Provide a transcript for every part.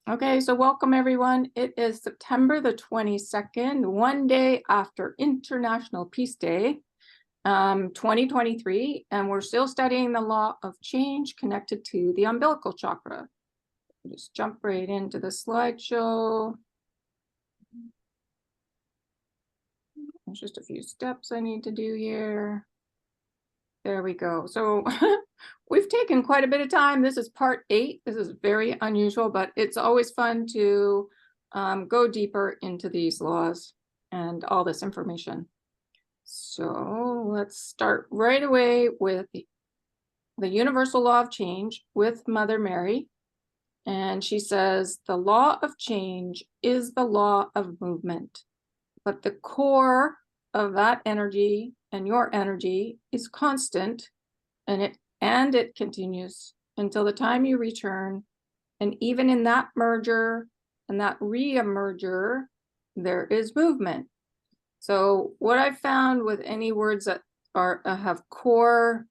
Okay, so welcome everyone. It is September the 22nd, one day after International Peace Day, 2023, and we're still studying the law of change connected to the umbilical chakra. Just jump right into the slideshow. There's just a few steps I need to do here. There we go. So we've taken quite a bit of time. This is part 8. This is very unusual, but it's always fun to go deeper into these laws and all this information. So let's start right away with the universal law of change with Mother Mary. And she says, the law of change is the law of movement, but the core of that energy and your energy is constant, and it continues until the time you return. And even in that merger and that re-emerger, there is movement. So what I found with any words that have core,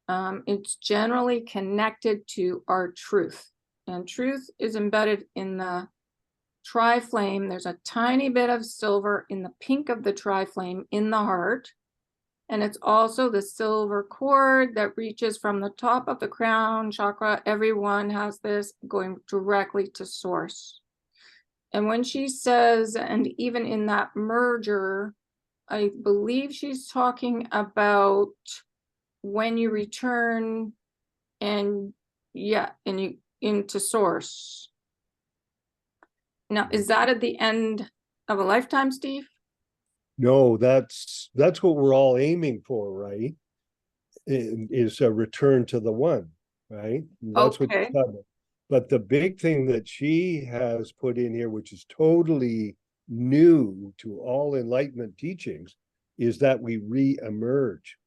it's generally connected to our truth, and truth is embedded in the tri-flame. There's a tiny bit of silver in the pink of the tri-flame in the heart. And it's also the silver cord that reaches from the top of the crown chakra. Everyone has this going directly to source. And when she says, and even in that merger, I believe she's talking about when you return and you into source. Now, is that at the end of a lifetime, Steve? No, that's what we're all aiming for, right? Is a return to the one, right? That's okay. But the big thing that she has put in here, which is totally new to all enlightenment teachings, is that we re-emerge.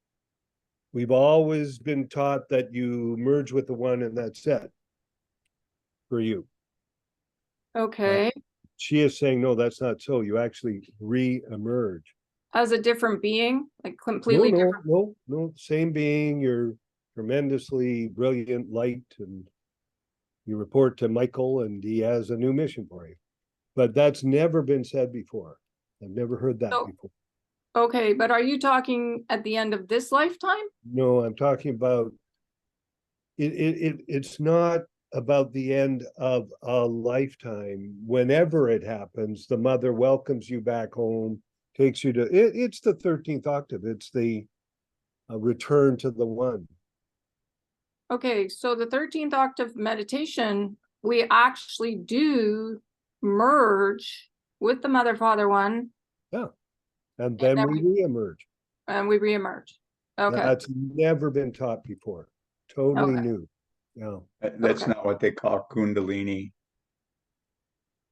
We've always been taught that you merge with the one and that's it for you. Okay. Right? She is saying, no, that's not so. You actually re-emerge. As a different being, like completely different? No, same being. You're tremendously brilliant light, and you report to Michael and he has a new mission for you. But that's never been said before. I've never heard that before. Okay, but are you talking at the end of this lifetime? No, I'm talking about it's not about the end of a lifetime. Whenever it happens, the mother welcomes you back home, takes you to it's the 13th octave. It's the return to the one. Okay, so the 13th octave meditation, we actually do merge with the mother father one. Yeah. And then we re-emerge. And we re-emerge. Okay. That's never been taught before. Totally new. Yeah. That's not what they call Kundalini.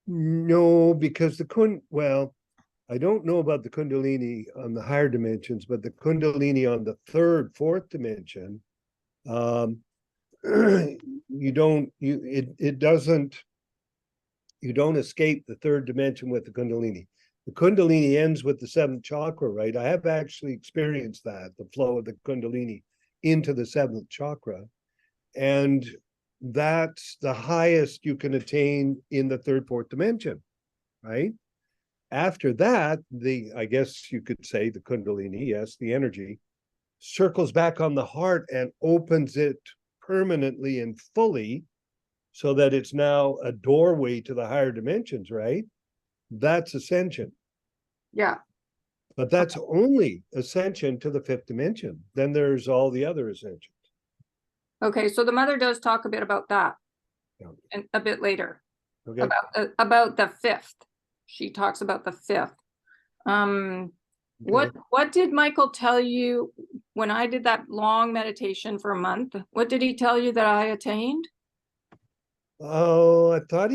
No, because well, I don't know about the Kundalini on the higher dimensions, but the Kundalini on the 3rd, 4th dimension, you don't escape the 3rd dimension with the Kundalini. The Kundalini ends with the 7th chakra, right? I have actually experienced that, the flow of the Kundalini into the 7th chakra. And that's the highest you can attain in the 3rd, 4th dimension, right? After that, I guess you could say the Kundalini, yes, the energy, circles back on the heart and opens it permanently and fully so that it's now a doorway to the higher dimensions, right? That's ascension. Yeah. But that's only ascension to the 5th dimension. Then there's all the other ascensions. Okay, so the mother does talk a bit about that, and a bit later. Okay. About the 5th. She talks about the 5th. What did Michael tell you when I did that long meditation for a month? What did he tell you that I attained? Oh, I thought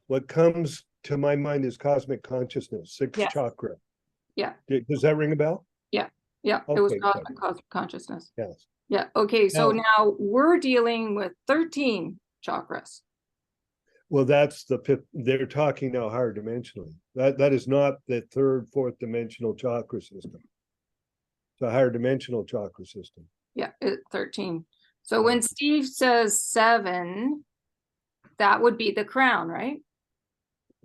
what comes to my mind is cosmic consciousness, 6th chakra. Yeah. Does that ring a bell? Yeah. Yeah. Okay, it was cosmic consciousness. Yes. Yeah. Okay. So now we're dealing with 13 chakras. Well, that's the 5th. They're talking now higher dimensionally. That is not the 3rd, 4th dimensional chakra system. It's a higher dimensional chakra system. Yeah, 13. So when Steve says 7, that would be the crown, right?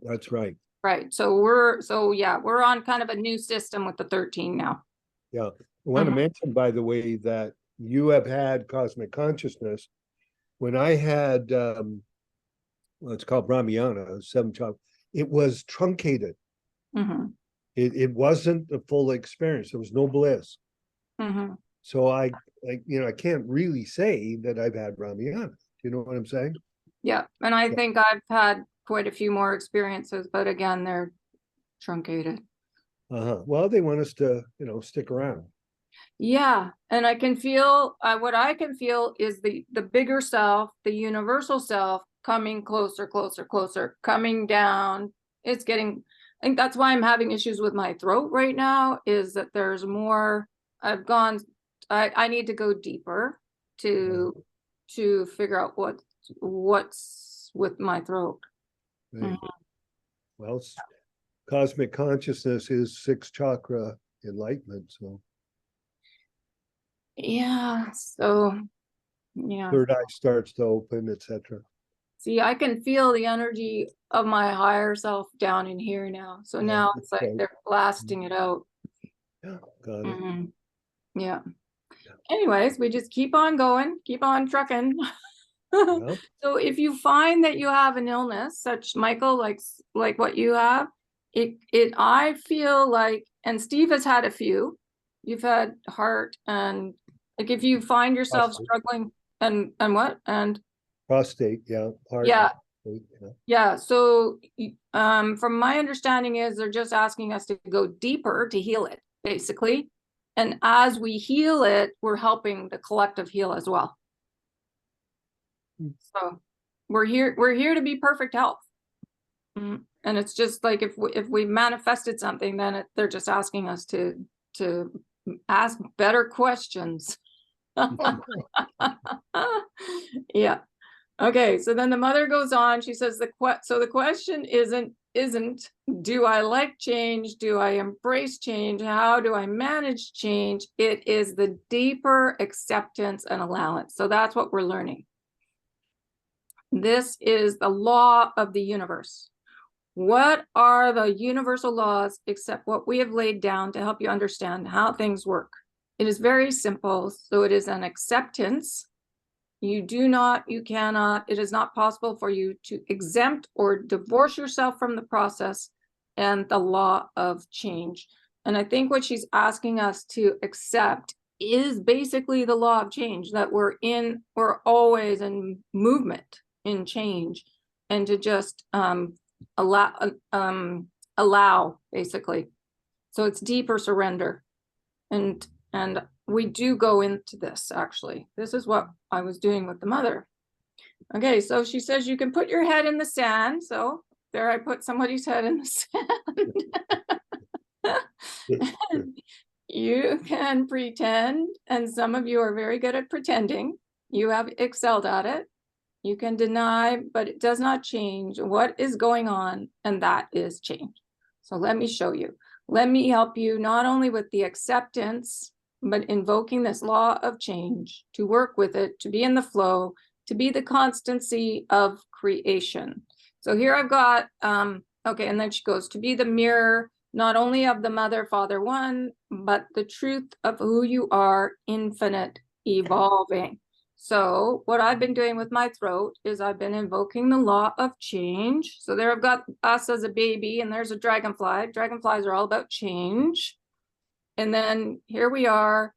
That's right. Right. So yeah, we're on kind of a new system with the 13 now. Yeah. I want to Mhm. mention, by the way, that you have had cosmic consciousness. When I had, well, it's called Brahmayana, seven chakra, it was truncated. Mhm. It wasn't a full experience. There was no bliss. Mhm. So I can't really say that I've had Brahmayana. You know what I'm saying? Yeah. And I Yeah. think I've had quite a few more experiences, but again, they're truncated. Well, they want us to, stick around. Yeah, and I can feel what I can feel is the bigger self, the universal self coming closer, closer, closer, coming down. It's getting, I think that's why I'm having issues with my throat right now, is that there's more. I need to go deeper to figure out what's with my throat. Right. Well, cosmic consciousness is sixth chakra enlightenment. So Yeah, so yeah. third eye starts to open, etc. See, I can feel the energy of my higher self down in here now. So Yeah, now that's it's like right. they're blasting it out. Yeah, got it. Mhm. Yeah. Yeah. Anyways, we just keep on going, keep on trucking. Yeah. So if you find that you have an illness, such Michael, like what you have, I feel like, and Steve has had a few, you've had heart, and like if you find yourself Prostate. struggling and what? And Prostate, yeah, heart. yeah, Prostate, yeah. yeah, so from my understanding is they're just asking us to go deeper to heal it, basically. And as we heal it, we're helping the collective heal as well. So we're here to be perfect health. And it's just like if we manifested something, then they're just asking us to ask better questions. Yeah. Okay, so then the mother goes on. She says the question isn't do I like change? Do I embrace change? How do I manage change? It is the deeper acceptance and allowance. So that's what we're learning. This is the law of the universe. What are the universal laws except what we have laid down to help you understand how things work? It is very simple. So it is an acceptance. You cannot, it is not possible for you to exempt or divorce yourself from the process and the law of change. And I think what she's asking us to accept is basically the law of change, that we're always in movement, in change, and to just allow basically. So it's deeper surrender. And we do go into this, actually. This is what I was doing with the mother. Okay, so she says you can put your head in the sand. So there I put somebody's head in the sand. You can pretend, and some of you are very good at pretending. You have excelled at it. You can deny, but it does not change what is going on, and that is change. So let me show you. Let me help you not only with the acceptance, but invoking this law of change, to work with it, to be in the flow, to be the constancy of creation. So here I've got, okay, and then she goes, to be the mirror, not only of the Mother, Father One, but the truth of who you are, infinite, evolving. So what I've been doing with my throat is I've been invoking the law of change. So there I've got us as a baby, and there's a dragonfly. Dragonflies are all about change. And then here we are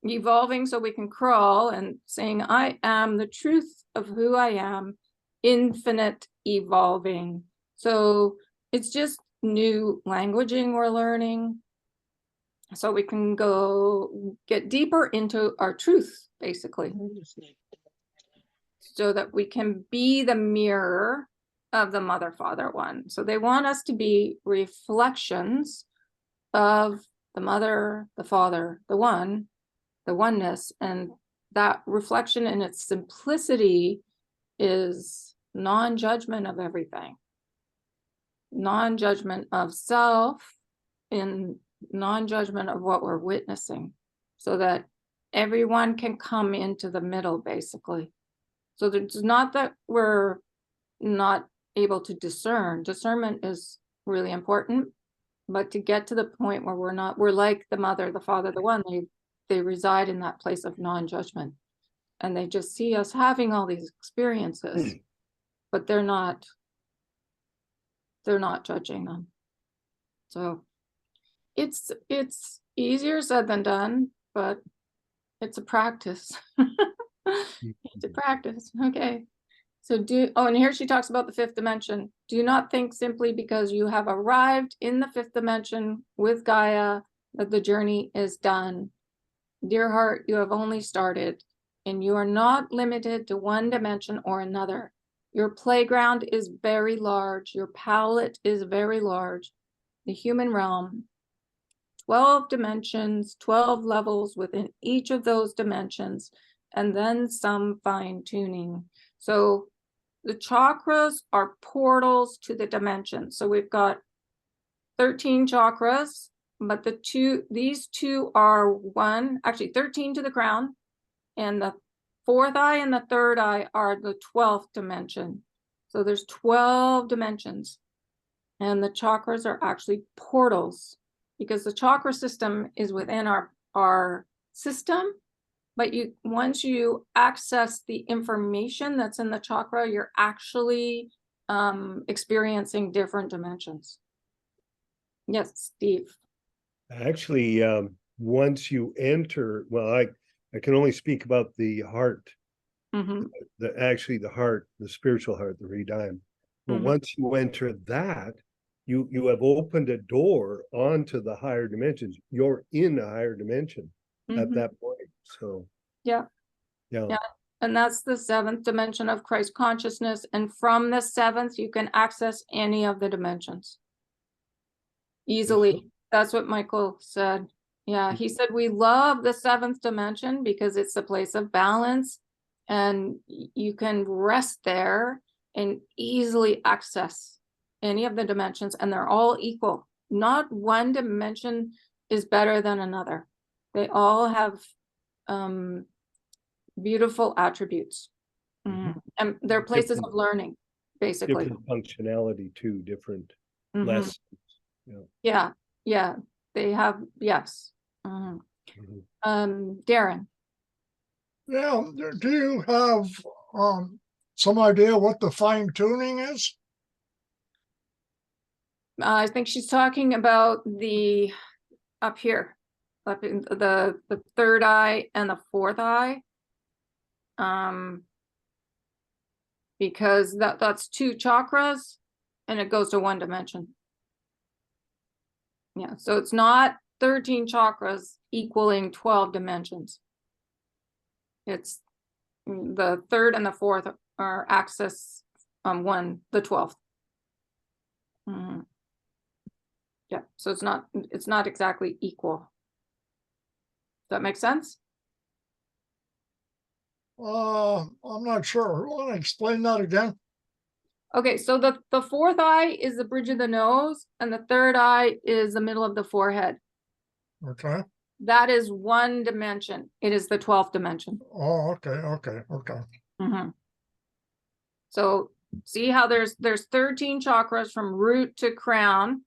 evolving so we can crawl and saying, I am the truth of who I am, infinite, evolving. So it's just new languaging we're learning. So we can go get deeper into our truth, basically, so that we can be the mirror of the Mother, Father One. So they want us to be reflections of the Mother, the Father, the One, the oneness. And that reflection in its simplicity is non-judgment of everything, non-judgment of self, in non-judgment of what we're witnessing, so that everyone can come into the middle, basically. So it's not that we're not able to discern. Discernment is really important, but to get to the point where we're like the mother, the father, the one, they reside in that place of non-judgment, and they just see us having all these experiences, but they're not judging them. So it's easier said than done, but it's a practice. It's a practice. Okay. So and here she talks about the fifth dimension. Do not think simply because you have arrived in the fifth dimension with Gaia that the journey is done. Dear heart, you have only started, and you are not limited to one dimension or another. Your playground is very large. Your palette is very large. The human realm, 12 dimensions, 12 levels within each of those dimensions, and then some fine tuning. So the chakras are portals to the dimensions. So we've got 13 chakras, but these two are actually 13 to the crown, and the fourth eye and the third eye are the 12th dimension. So there's 12 dimensions, and the chakras are actually portals, because the chakra system is within our system. But once you access the information that's in the chakra, you're actually experiencing different dimensions. Yes, Steve. Actually, once you enter, well, I can only speak about the heart, Mm-hmm. the heart, the spiritual heart, the Redime. But Mm-hmm. once you enter that, you have opened a door onto the higher dimensions. You're in a higher dimension at that point. So yeah. And that's the seventh dimension of Christ consciousness. And from the seventh, you can access any of the dimensions easily. That's what Michael said. Yeah, he said we love the seventh dimension because it's a place of balance, and you can rest there and easily access any of the dimensions, and they're all equal. Not one dimension is better than another. They all have beautiful attributes. And they're places of learning, basically. Different functionality too, different lessons. Yeah, they have, yes. Darren. Yeah, do you have some idea what the fine tuning is? I think she's talking about the up here, up in the third eye and the fourth eye. Because that's two chakras and it goes to one dimension. Yeah, so it's not 13 chakras equaling 12 dimensions. It's the third and the fourth are access the 12th. Yeah, so it's not exactly equal. Does that make sense? I'm not sure. Want to explain that again? Okay, so the fourth eye is the bridge of the nose, and the third eye is the middle of the forehead. Okay. That is one dimension. It is the 12th dimension. Oh, okay. So see how there's 13 chakras from root to crown,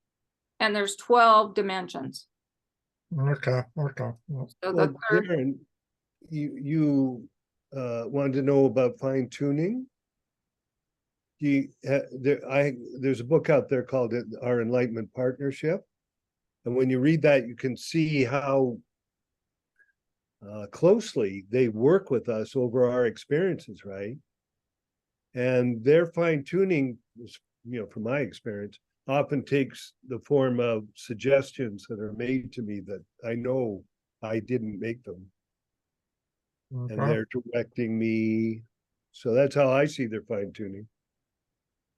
and there's 12 dimensions. Okay. So well, Darren, you wanted to know about fine tuning. There's a book out there called Our Enlightenment Partnership, and when you read that, you can see how closely they work with us over our experiences, right? And their fine tuning, from my experience, often takes the form of suggestions that are made to me that I know I didn't make them. Okay. And they're directing me. So that's how I see their fine tuning.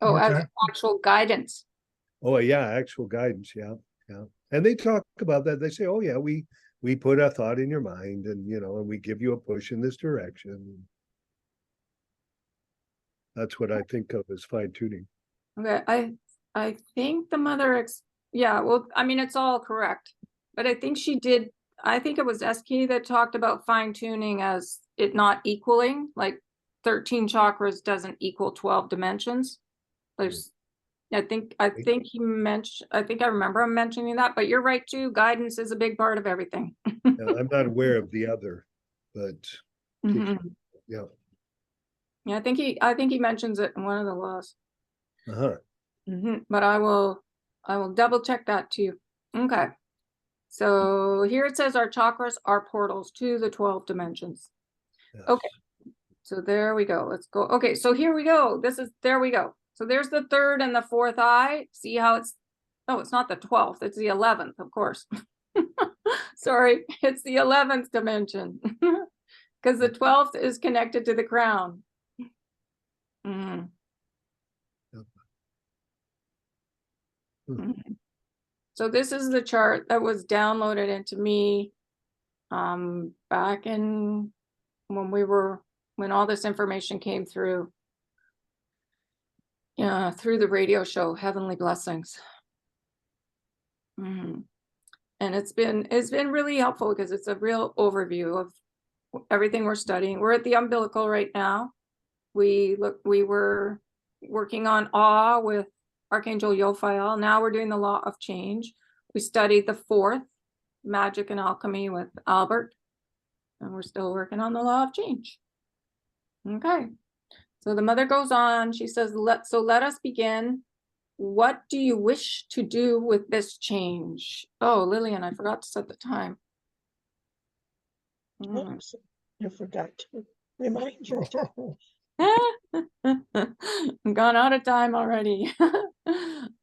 Oh, okay. As actual guidance. Oh yeah, actual guidance. Yeah. And they talk about that. They say, oh yeah, we put a thought in your mind, and and we give you a push in this direction. That's what I think of as fine tuning. Okay, I think the mother, yeah, well, I mean, it's all correct, but I think it was SK that talked about fine tuning as it not equaling, like 13 chakras doesn't equal 12 dimensions. There's, I think he mentioned, I think I remember him mentioning that, but you're right too. Guidance is a big part of everything. Now, I'm not aware of the other, but Mhm. yeah. Yeah, I think he mentions it in one of the laws. Uh-huh. But I will double check that too. Okay. So here it says our chakras are portals to the 12 dimensions. Yes. Okay. So there we go. Let's go. Okay, so here we go. There we go. So there's the third and the fourth eye. See how it's, oh, it's not the 12th, it's the 11th, of course. Sorry, it's the 11th dimension. Because the 12th is connected to the crown. Mhm. Mhm. So this is the chart that was downloaded into me back in when all this information came through through the radio show Heavenly Blessings. And it's been really helpful because it's a real overview of everything we're studying. We're at the umbilical right now. We were working on awe with Archangel Yophiel. Now we're doing the law of change. We studied the fourth, magic and alchemy, with Albert, and we're still working on the law of change. Okay. So the mother goes on. She says, let us begin. What do you wish to do with this change? Oh, Lillian, I forgot to set the time. Oops, I forgot to remind you. I'm gone out of time already.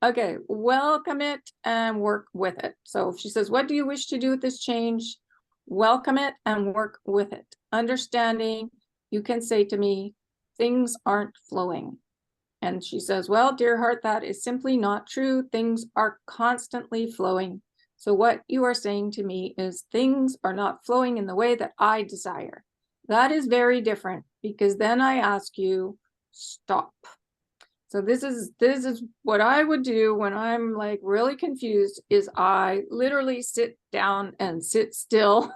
Okay, welcome it and work with it. So she says, what do you wish to do with this change? Welcome it and work with it. Understanding, you can say to me, things aren't flowing. And she says, well, dear heart, that is simply not true. Things are constantly flowing. So what you are saying to me is things are not flowing in the way that I desire. That is very different, because then I ask you, stop. So this is what I would do when I'm like really confused, is I literally sit down and sit still.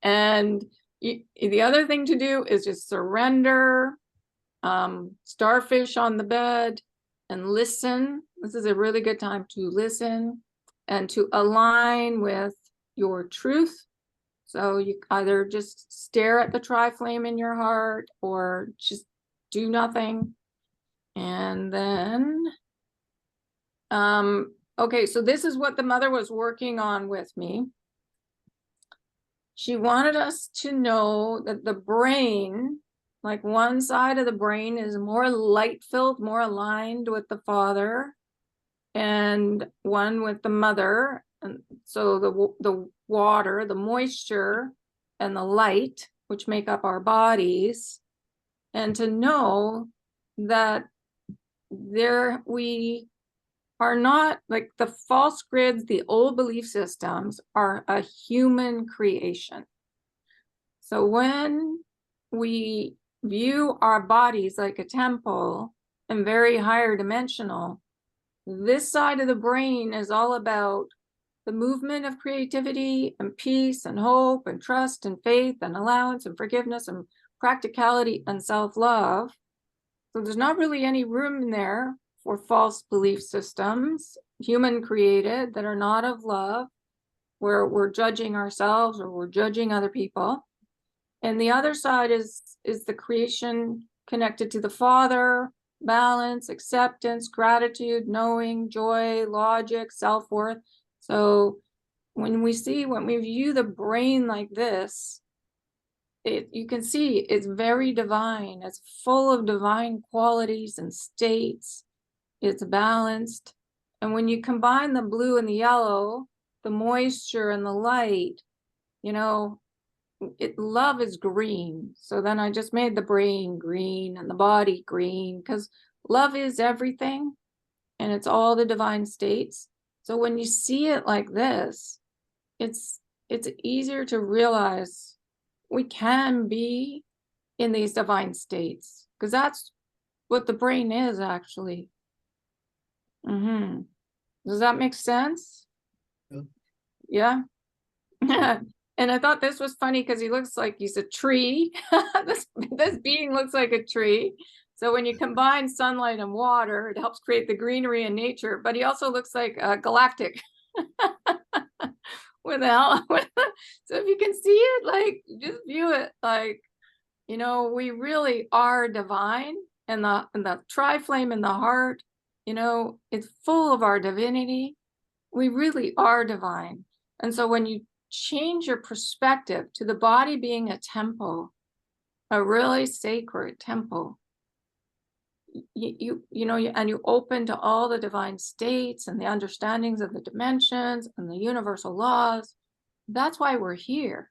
And the other thing to do is just surrender, starfish on the bed, and listen. This is a really good time to listen and to align with your truth. So you either just stare at the tri-flame in your heart or just do nothing. And then, okay, so this is what the mother was working on with me. She wanted us to know that the brain, like one side of the brain is more light-filled, more aligned with the father, and one with the mother. And so the water, the moisture, and the light, which make up our bodies, and to know that we are not, like, the false grids, the old belief systems are a human creation. So when we view our bodies like a temple and very higher dimensional, this side of the brain is all about the movement of creativity and peace and hope and trust and faith and allowance and forgiveness and practicality and self-love. So there's not really any room in there for false belief systems, human created, that are not of love, where we're judging ourselves or we're judging other people. And the other side is the creation connected to the Father, balance, acceptance, gratitude, knowing, joy, logic, self-worth. So when we view the brain like this, you can see it's very divine. It's full of divine qualities and states. It's balanced. And when you combine the blue and the yellow, the moisture and the light, love is green. So then I just made the brain green and the body green, because love is everything and it's all the divine states. So when you see it like this, it's easier to realize we can be in these divine states, because that's what the brain is actually. Does that make sense? Yeah. And I thought this was funny because he looks like he's a tree. This being looks like a tree. So when you combine sunlight and water, it helps create the greenery in nature, but he also looks like a galactic. With the hell, so if you can see it, like, just view it like, you know, we really are divine, and the tri-flame in the heart, you know, it's full of our divinity. We really are divine. And so when you change your perspective to the body being a temple, a really sacred temple, you know, and you open to all the divine states and the understandings of the dimensions and the universal laws. That's why we're here.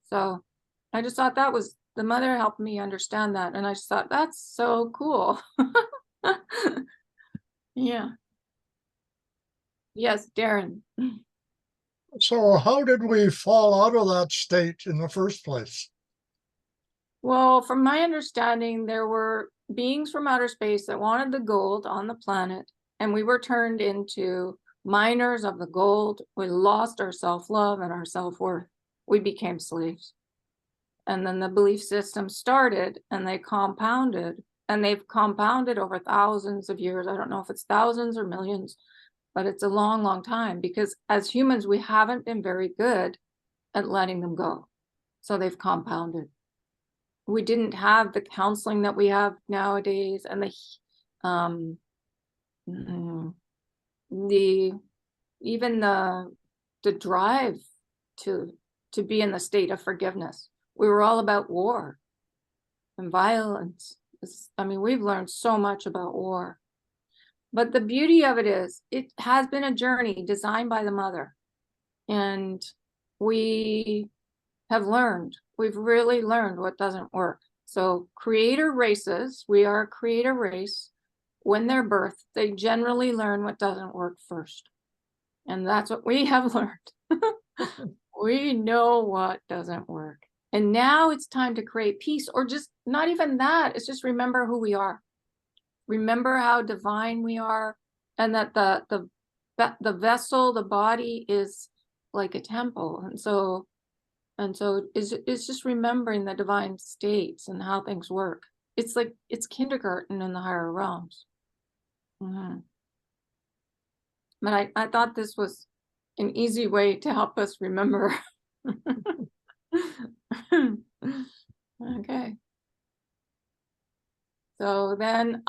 So I just thought that was, the mother helped me understand that, and I just thought that's so cool. Yeah. Yes, Darren. So how did we fall out of that state in the first place? Well, from my understanding, there were beings from outer space that wanted the gold on the planet, and we were turned into miners of the gold. We lost our self-love and our self-worth. We became slaves. And then the belief system started, and they compounded, and they've compounded over thousands of years. I don't know if it's thousands or millions, but it's a long, long time, because as humans, we haven't been very good at letting them go. So they've compounded. We didn't have the counseling that we have nowadays, and even the drive to be in the state of forgiveness. We were all about war and violence. I mean, we've learned so much about war. But the beauty of it is, it has been a journey designed by the mother. And we have learned, we've really learned what doesn't work. So creator races, we are a creator race. When they're birthed, they generally learn what doesn't work first. And that's what we have learned. We know what doesn't work. And now it's time to create peace, or just not even that. It's just remember who we are. Remember how divine we are, and that the vessel, the body, is like a temple. And so it's just remembering the divine states and how things work. It's like, it's kindergarten in the higher realms. But I thought this was an easy way to help us remember. Okay. So then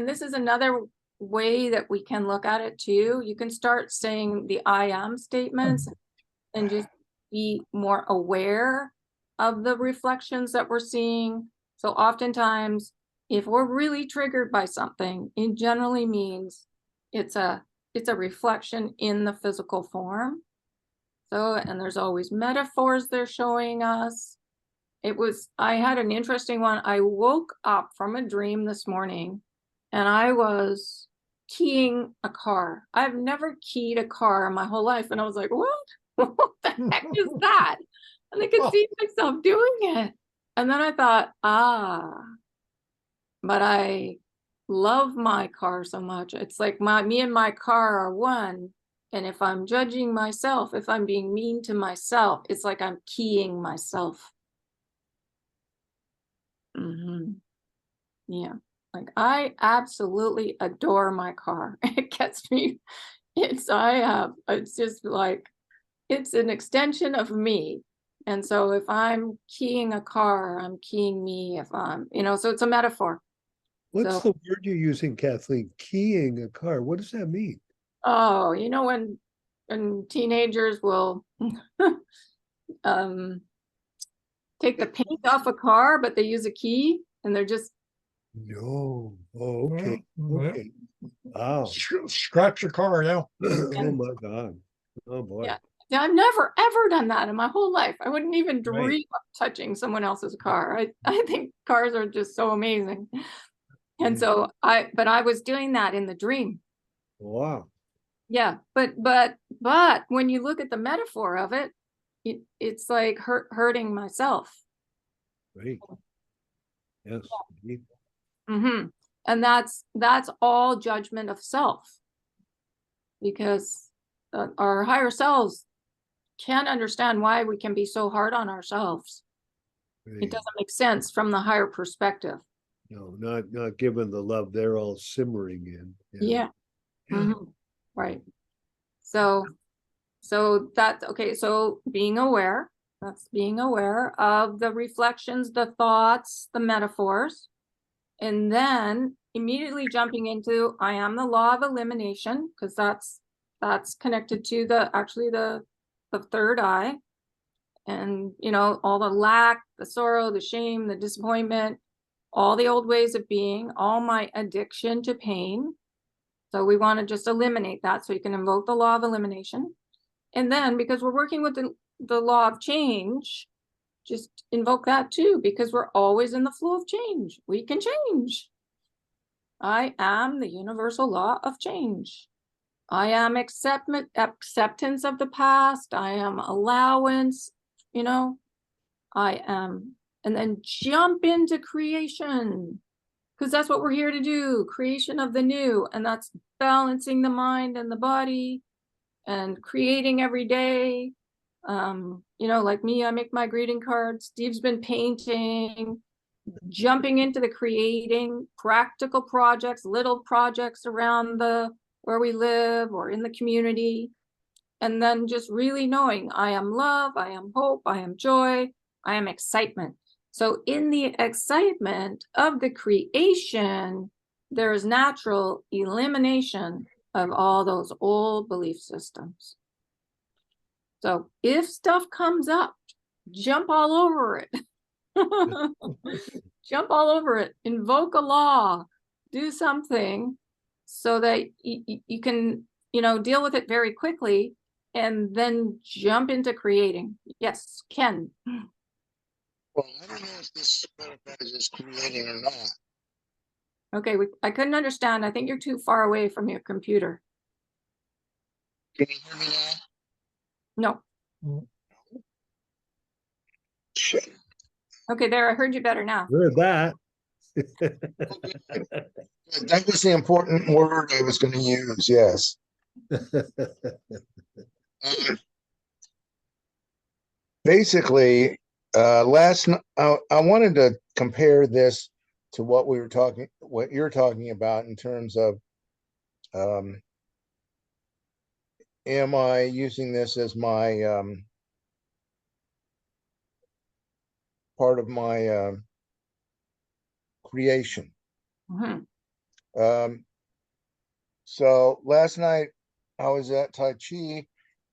this is another way that we can look at it too. You can start saying the I am statements and just be more aware of the reflections that we're seeing. So oftentimes, if we're really triggered by something, it generally means it's a reflection in the physical form. So, and there's always metaphors they're showing us. I had an interesting one. I woke up from a dream this morning, and I was keying a car. I've never keyed a car in my whole life. And I was like, what? What the heck is that? And I could see myself doing it. And then I thought, but I love my car so much. It's like me and my car are one. And if I'm judging myself, if I'm being mean to myself, it's like I'm keying myself. Yeah, like I absolutely adore my car. It gets me, it's just like, it's an extension of me. And so if I'm keying a car, I'm keying me. If I'm, so it's a metaphor. What's the word you're using, Kathleen? Keying a car. What does that mean? Oh, when teenagers will take the paint off a car, but they use a key, and they're just. No. Oh, okay. Okay. Wow. Scratch your car, yeah. Oh my God. Oh boy. Yeah. I've never ever done that in my whole life. I wouldn't even dream of touching someone else's car. I think cars are just so amazing. And so I was doing that in the dream. Wow. Yeah, but when you look at the metaphor of it, it's like hurting myself. Great. Yes. And that's all judgment of self, because our higher selves can't understand why we can be so hard on ourselves. It doesn't make sense from the higher perspective. No, not given the love they're all simmering in. Yeah. Mhm. Right. So that's okay. So being aware, that's being aware of the reflections, the thoughts, the metaphors, and then immediately jumping into I am the law of elimination, because that's connected to the third eye. And all the lack, the sorrow, the shame, the disappointment, all the old ways of being, all my addiction to pain. So we want to just eliminate that. So you can invoke the law of elimination. And then because we're working with the law of change, just invoke that too, because we're always in the flow of change. We can change. I am the universal law of change. I am acceptance of the past. I am allowance, I am, and then jump into creation, because that's what we're here to do, creation of the new. And that's balancing the mind and the body and creating every day. Like me, I make my greeting cards. Steve's been painting, jumping into the creating practical projects, little projects around where we live or in the community. And then just really knowing I am love, I am hope, I am joy, I am excitement. So in the excitement of the creation, there is natural elimination of all those old belief systems. So if stuff comes up, jump all over it. Jump all over it, invoke a law, do something so that you can, deal with it very quickly, and then jump into creating. Yes, Ken. Well, I don't know if this qualifies as creating or not. Okay, I couldn't understand. I think you're too far away from your computer. Can you hear me now? No. Shit. Okay, there, I heard you better now. Heard that. That was the important word I was going to use. Yes. Basically, I wanted to compare this to what you're talking about in terms of, am I using this as my part of my creation? Mhm. So last night I was at Tai Chi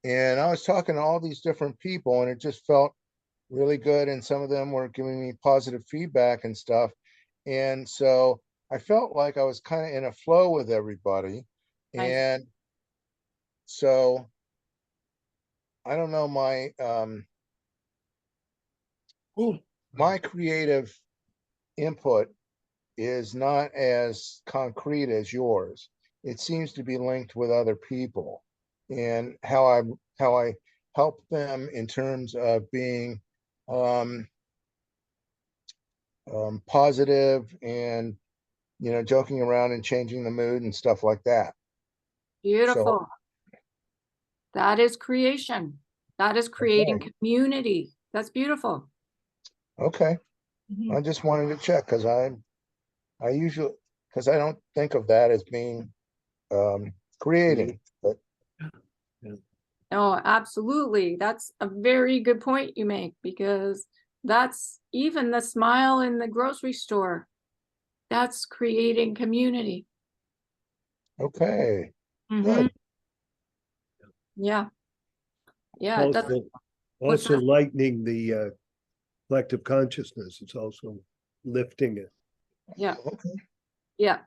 and I was talking to all these different people, and it just felt really good. And some of them were giving me positive feedback and stuff. And so I felt like I was kind of in a flow with everybody. Nice. And so I don't know, my creative input is not as concrete as yours. It seems to be linked with other people and how I help them in terms of being positive and joking around and changing the mood and stuff like that. Beautiful. That is creation. That is creating community. That's beautiful. Okay. Mhm. I just wanted to check because I don't think of that as being creating, but Oh, absolutely. That's a very good point you make, because that's even the smile in the grocery store. That's creating community. okay. Mhm. Good. Yeah. Yeah. It doesn't, what's Also that? lightening the collective consciousness. It's also lifting it. Yeah. Okay. Yeah.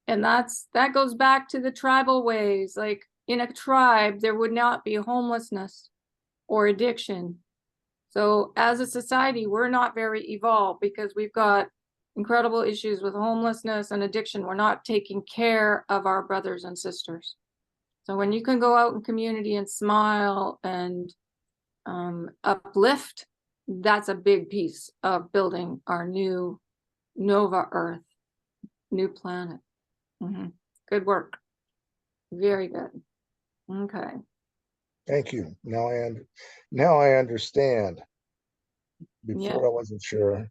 And that goes back to the tribal ways. Like in a tribe, there would not be homelessness or addiction. So as a society, we're not very evolved because we've got incredible issues with homelessness and addiction. We're not taking care of our brothers and sisters. So when you can go out in community and smile and uplift, that's a big piece of building our new Nova Earth, new planet. Good work. Very good. Okay. Thank you. Now I understand. Before I wasn't sure.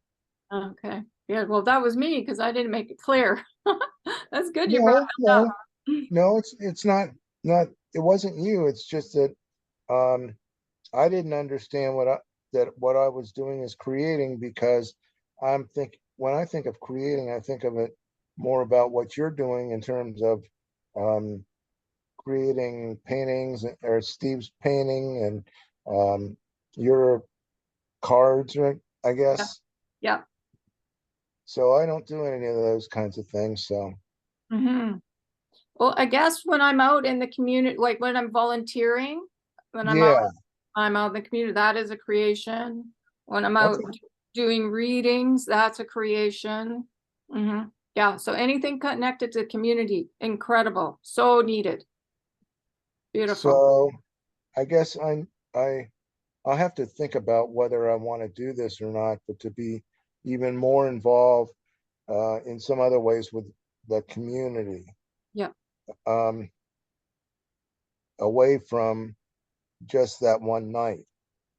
Okay. Yeah, well, that was me because I didn't make it clear. That's good you brought No, that up. no, it's not, it wasn't you. It's just that, um, I didn't understand what I was doing is creating, because when I think of creating, I think of it more about what you're doing in terms of, um, creating paintings, or Steve's painting, and, your cards, right, I guess. Yeah. So I don't do any of those kinds of things, so. Mm-hmm. Well, I guess when I'm out in the community, like when I'm volunteering, when Yeah, I'm out in the community, that is a creation. When I'm out okay. doing readings, that's a creation. Mm-hmm. Yeah, so anything connected to the community, incredible, so needed. Beautiful. So I guess I'll have to think about whether I want to do this or not, but to be even more involved, in some other ways with the community, Yeah. um, away from just that one night.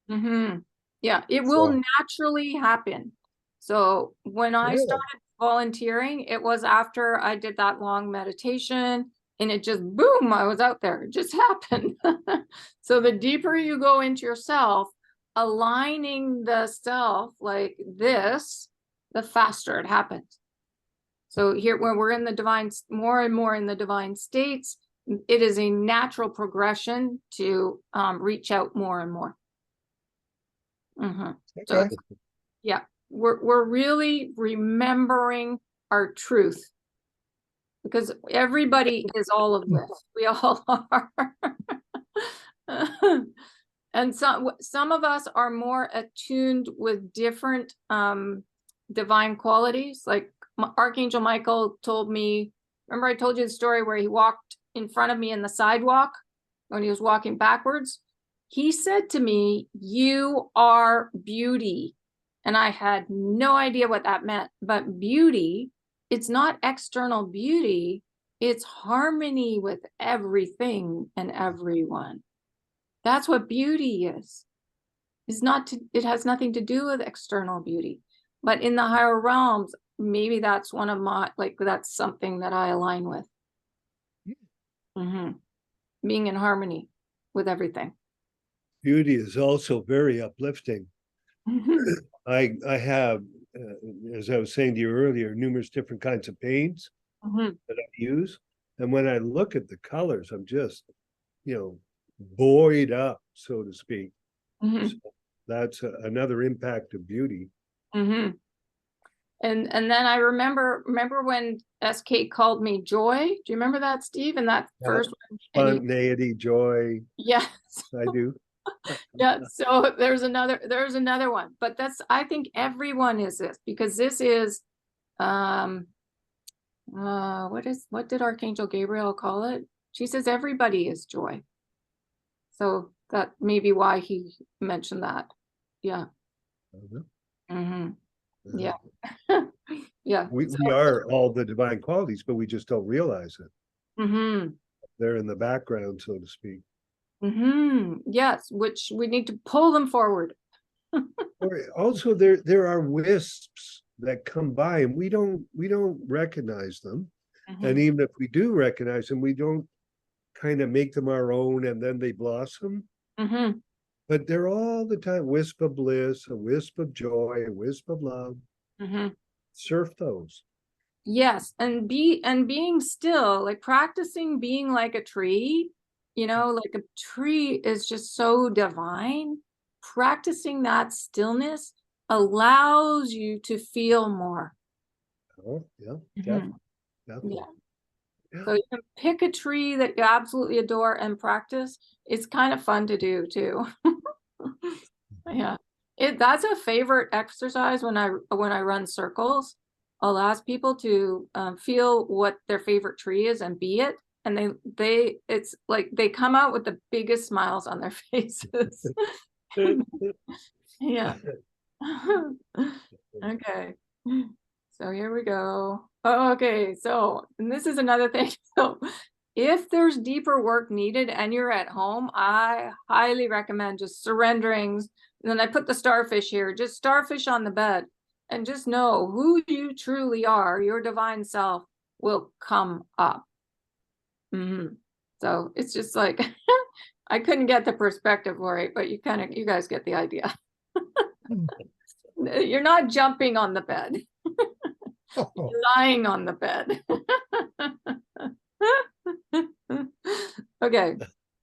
Mm-hmm. Yeah, it will So, naturally happen. So when I really, started volunteering, it was after I did that long meditation, and it just boom, I was out there. It just happened. So the deeper you go into yourself, aligning the self like this, the faster it happens. So here, when we're in the divine, more and more in the divine states, it is a natural progression to reach out more and more. Mm-hmm. So okay. yeah, we're really remembering our truth, because everybody is all of this. We all are. And some of us are more attuned with different divine qualities. Like Archangel Michael told me, remember I told you the story where he walked in front of me in the sidewalk when he was walking backwards? He said to me, "You are beauty." And I had no idea what that meant. But beauty, it's not external beauty, it's harmony with everything and everyone. That's what beauty is. It has nothing to do with external beauty. But in the higher realms, maybe that's one of my, like, that's something that I align with. Mm-hmm. Being in harmony with everything. Beauty is also very uplifting. Mm-hmm. I have, as I was saying to you earlier, numerous different kinds of paints Mm-hmm. that I use. And when I look at the colors, I'm just, buoyed up, so to speak. Mm-hmm. So that's another impact of beauty. Mm-hmm. And then I remember when SK called me Joy. Do you remember that, Steve? And that first one? And Spontaneity, joy, yes. I do. Yeah, so there's another one, but I think everyone is this, because this is what did Archangel Gabriel call it? She says everybody is joy. So that may be why he mentioned that. Yeah. Mm-hmm. Yeah. Yeah. We are all the divine qualities, but we just don't realize it. Mm-hmm. They're in the background, so to speak. Mm-hmm. Yes, which we need to pull them forward. Also, there are wisps that come by, and we don't recognize them. Mm-hmm. And even if we do recognize them, we don't kind of make them our own, and then they blossom. Mm-hmm. But they're all the time: wisp of bliss, a wisp of joy, a wisp of love. Mm-hmm. Surf those. Yes, and being still, like practicing being like a tree, like a tree is just so divine. Practicing that stillness allows you to feel more. Oh, yeah, Mhm. definitely. Yeah. So you can pick a tree that you absolutely adore and practice. It's kind of fun to do too. Yeah. That's a favorite exercise when I run circles. I'll ask people to feel what their favorite tree is and be it. And it's like they come out with the biggest smiles on their faces. Yeah. Okay. So here we go. Oh, okay. So, and this is another thing. So if there's deeper work needed and you're at home, I highly recommend just surrendering And then I put the starfish here, just starfish on the bed, and just know who you truly are, your divine self will come up. So it's just like, I couldn't get the perspective right, but you guys get the idea. You're not jumping on the bed. You're lying on the bed. Okay.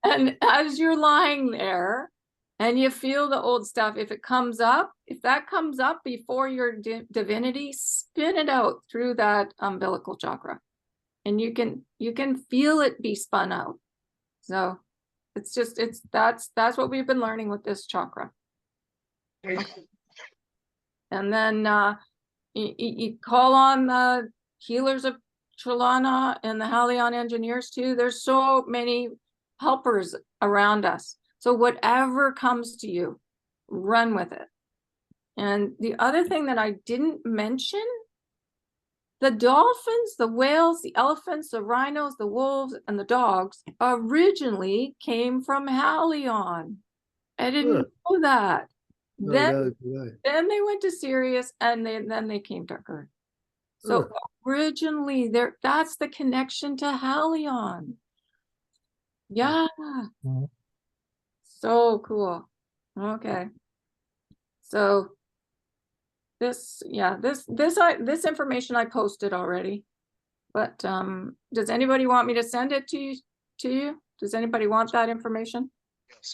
And as you're lying there and you feel the old stuff, if that comes up before your divinity, spin it out through that umbilical chakra. And you can feel it be spun out. So that's what we've been learning with this chakra. And then you call on the healers of Tralana and the Halion engineers too. There's so many helpers around us. So whatever comes to you, run with it. And the other thing that I didn't mention, the dolphins, the whales, the elephants, the rhinos, the wolves, and the dogs originally came from Halion. I didn't know that. Then they went to Sirius, and then they came to Earth. So originally, that's the connection to Halion. Yeah. So cool. Okay. So this information I posted already, but does anybody want me to send it to you? Does anybody want that information?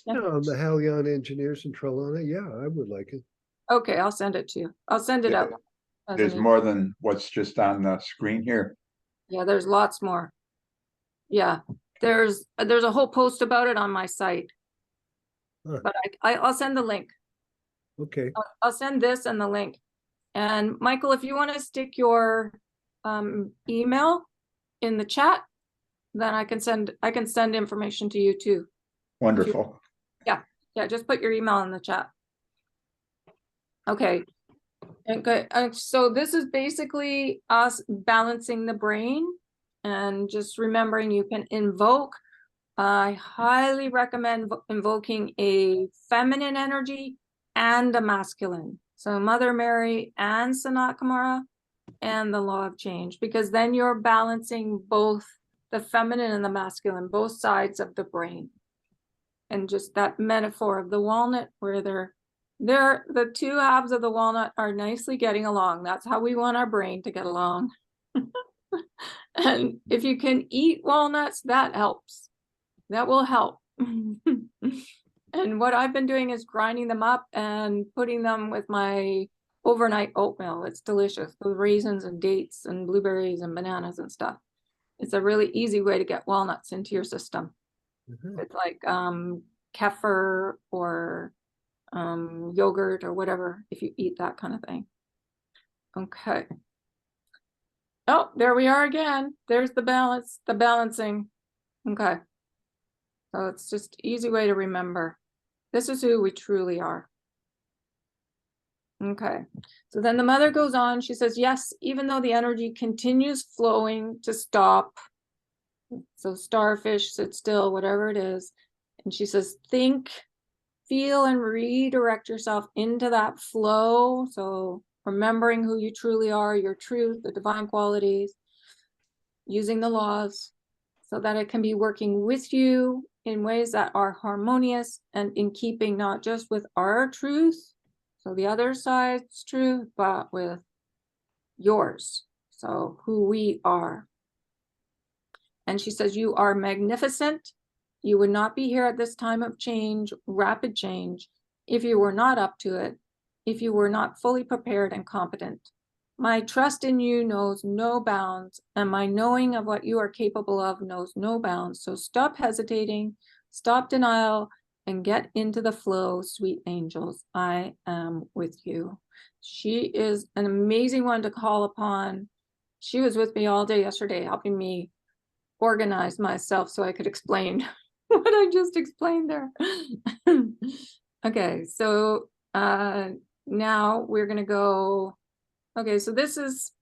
No, the Halion engineers in Tralana. Yeah, I would like it. Okay, I'll send it to you. I'll send it out. There's more than what's just on the screen here. Yeah, there's lots more. Yeah, there's a whole post about it on my site. But I'll send the link. Okay. I'll send this and the link. And Michael, if you want to stick your email in the chat, then I can send information to you too. Wonderful. Yeah, just put your email in the chat. Okay. Okay. So this is basically us balancing the brain, and just remembering you can invoke. I highly recommend invoking a feminine energy and a masculine. So Mother Mary and Sanat Kumara and the law of change, because then you're balancing both the feminine and the masculine, both sides of the brain. And just that metaphor of the walnut, where the two halves of the walnut are nicely getting along. That's how we want our brain to get along. And if you can eat walnuts, that helps. That will help. And what I've been doing is grinding them up and putting them with my overnight oatmeal. It's delicious with raisins and dates and blueberries and bananas and stuff. It's a really easy way to get walnuts into your system. It's like kefir or yogurt or whatever, if you eat that kind of thing. Okay. Oh, there we are again. There's the balance, the balancing. Okay. So it's just easy way to remember. This is who we truly are. Okay. So then the mother goes on. She says, yes, even though the energy continues flowing, to stop. So starfish, sit still, whatever it is. And she says, think, feel, and redirect yourself into that flow. So remembering who you truly are, your truth, the divine qualities, using the laws so that it can be working with you in ways that are harmonious and in keeping not just with our truth, so the other side's truth, but with yours, so who we are. And she says, you are magnificent. You would not be here at this time of change, rapid change, if you were not up to it, if you were not fully prepared and competent. My trust in you knows no bounds, and my knowing of what you are capable of knows no bounds. So stop hesitating, stop denial, and get into the flow, sweet angels. I am with you. She is an amazing one to call upon. She was with me all day yesterday, helping me organize myself so I could explain what I just explained there. Okay, so now we're gonna go. Okay, so this is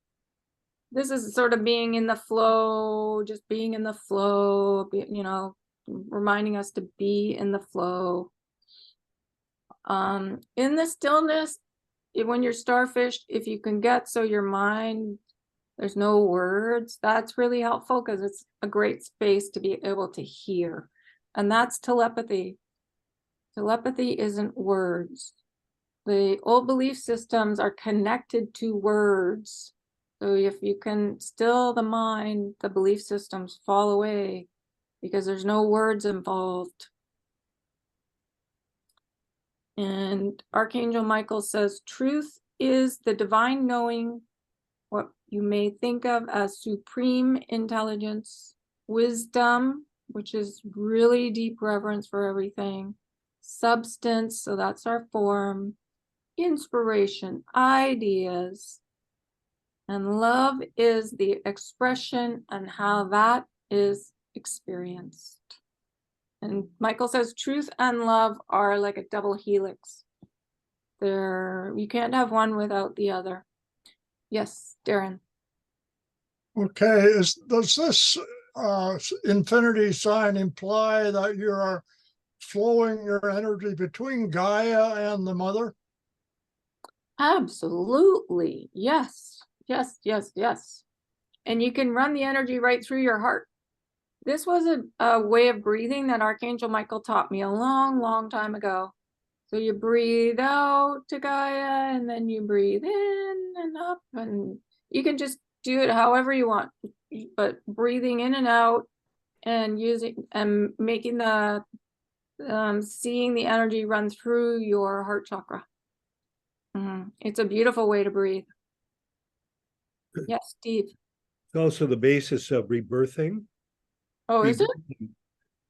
sort of being in the flow, just being in the flow, reminding us to be in the flow. In the stillness, when you're starfished, if you can get so your mind, there's no words, that's really helpful because it's a great space to be able to hear. And that's telepathy. Telepathy isn't words. The old belief systems are connected to words. So if you can still the mind, the belief systems fall away because there's no words involved. And Archangel Michael says, truth is the divine knowing, what you may think of as supreme intelligence, wisdom, which is really deep reverence for everything, substance, so that's our form, inspiration, ideas, and love is the expression and how that is experienced. And Michael says truth and love are like a double helix. You can't have one without the other. Yes, Darren. Okay, does this infinity sign imply that you are flowing your energy between Gaia and the mother? Absolutely. Yes. Yes, yes, yes. And you can run the energy right through your heart. This was a way of breathing that Archangel Michael taught me a long, long time ago. So you breathe out to Gaia and then you breathe in and up, and you can just do it however you want, but breathing in and out and using and making the seeing the energy run through your heart chakra. It's a beautiful way to breathe. Yes, Steve. It's also the basis of rebirthing. Oh, is it?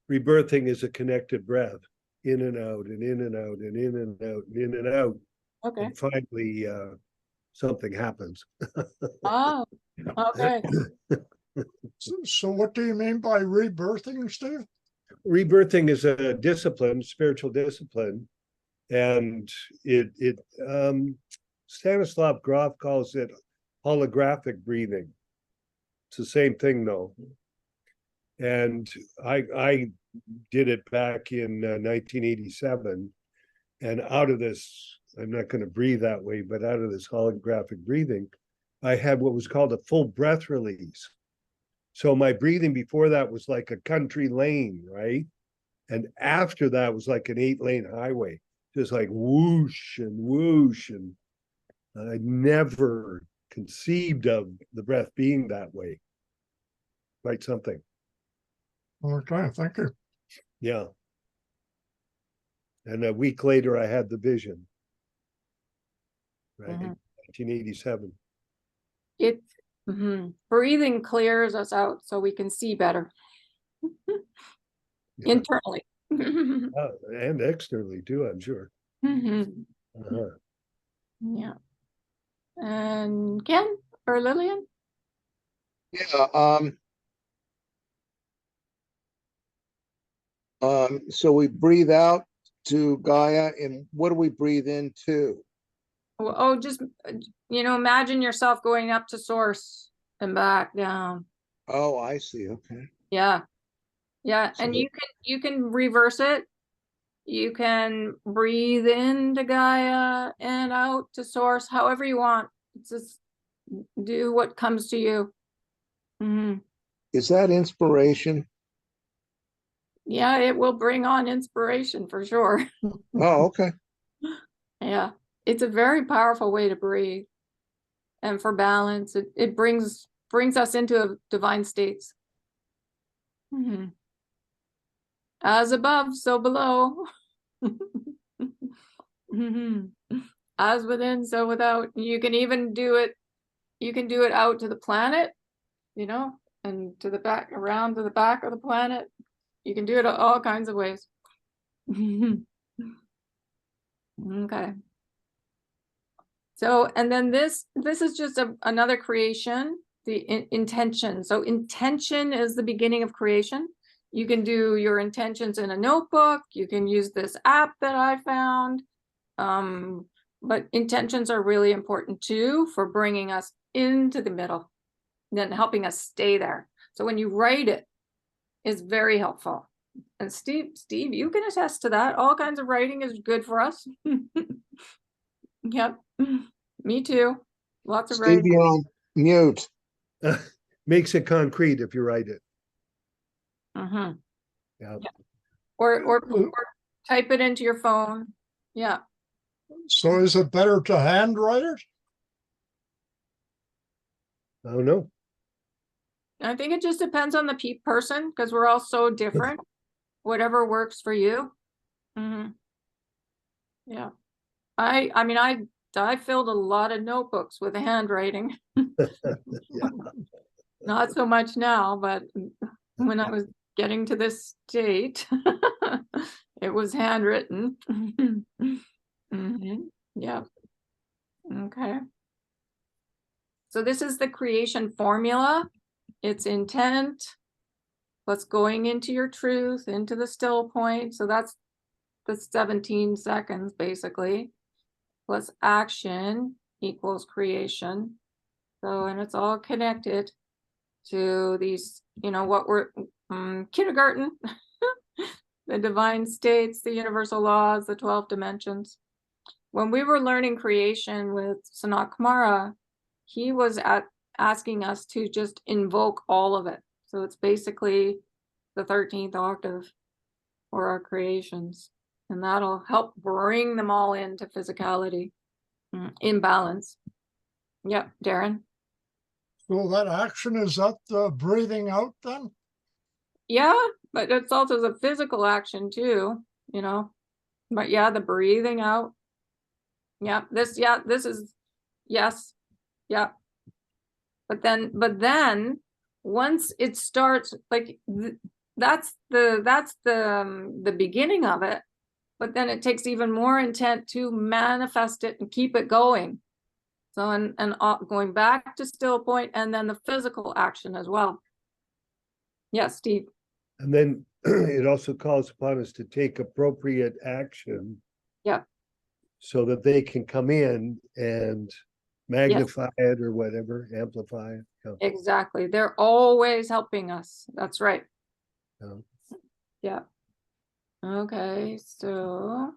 Rebirthing is a connected breath, in and out, and in and out, and in and out, and in and out. Okay. And finally, something happens. Oh, okay. So what do you mean by rebirthing, Steve? Rebirthing is a discipline, spiritual discipline, and Stanislav Grof calls it holographic breathing. It's the same thing, though. And I did it back in 1987, and out of this, I'm not going to breathe that way, but out of this holographic breathing, I had what was called a full breath release. So my breathing before that was like a country lane, right? And after that was like an 8-lane highway, just like whoosh and whoosh. And I never conceived of the breath being that way. Quite something. Okay, thank you. Yeah. And a week later, I had the vision. Right, in 1987. Breathing clears us out so we can see better. Yeah. Internally. And externally too, I'm sure. Yeah. And Ken or Lillian? Yeah, so we breathe out to Gaia, and what do we breathe into? Oh, just, imagine yourself going up to source and back down. Oh, I see. Okay. Yeah. Yeah. So And you can reverse it. You can breathe into Gaia and out to source, however you want. Just do what comes to you. is that inspiration? Yeah, it will bring on inspiration for sure. Oh, okay. Yeah, it's a very powerful way to breathe. And for balance, it brings us into divine states. As above, so below. As within, so without. You can even do it. You can do it out to the planet, and to the back, around to the back of the planet. You can do it all kinds of ways. Okay. So, and then this is just another creation, the intention. So intention is the beginning of creation. You can do your intentions in a notebook. You can use this app that I found. But intentions are really important too for bringing us into the middle, then helping us stay there. So when you write it, it's very helpful. And Steve, you can attest to that. All kinds of writing is good for us. Yep, me too. Lots of Steve, writing. you're on mute. Makes it concrete if you write it. Mhm. Yeah. Or type it into your phone. Yeah. So is it better to handwrite it? I don't know. I think it just depends on the person because we're all so different. Whatever works for you. Hmm. Yeah. I mean, I filled a lot of notebooks with handwriting. Yeah. Not so much now, but when I was getting to this state, it was handwritten. Mhm. Yeah. Okay. So this is the creation formula. It's intent, plus going into your truth, into the still point. So that's the 17 seconds basically, plus action equals creation. So, and it's all connected to these, what we're kindergarten, the divine states, the universal laws, the 12 dimensions. When we were learning creation with Sanat Kumara, he was asking us to just invoke all of it. So it's basically the 13th octave for our creations. And that'll help bring them all into physicality, in balance. Yep, Darren. So that action, is that the breathing out then? Yeah, but it's also the physical action too, But yeah, the breathing out. Yeah, this is, yes. Yeah. But then once it starts, like that's the beginning of it. But then it takes even more intent to manifest it and keep it going. So, and going back to still point, and then the physical action as well. Yes, Steve. And then it also calls upon us to take appropriate action. Yeah. So that they can come in and magnify it or whatever, amplify it. Yeah. Exactly. They're always helping us. That's right. Yeah. Yeah. Okay, so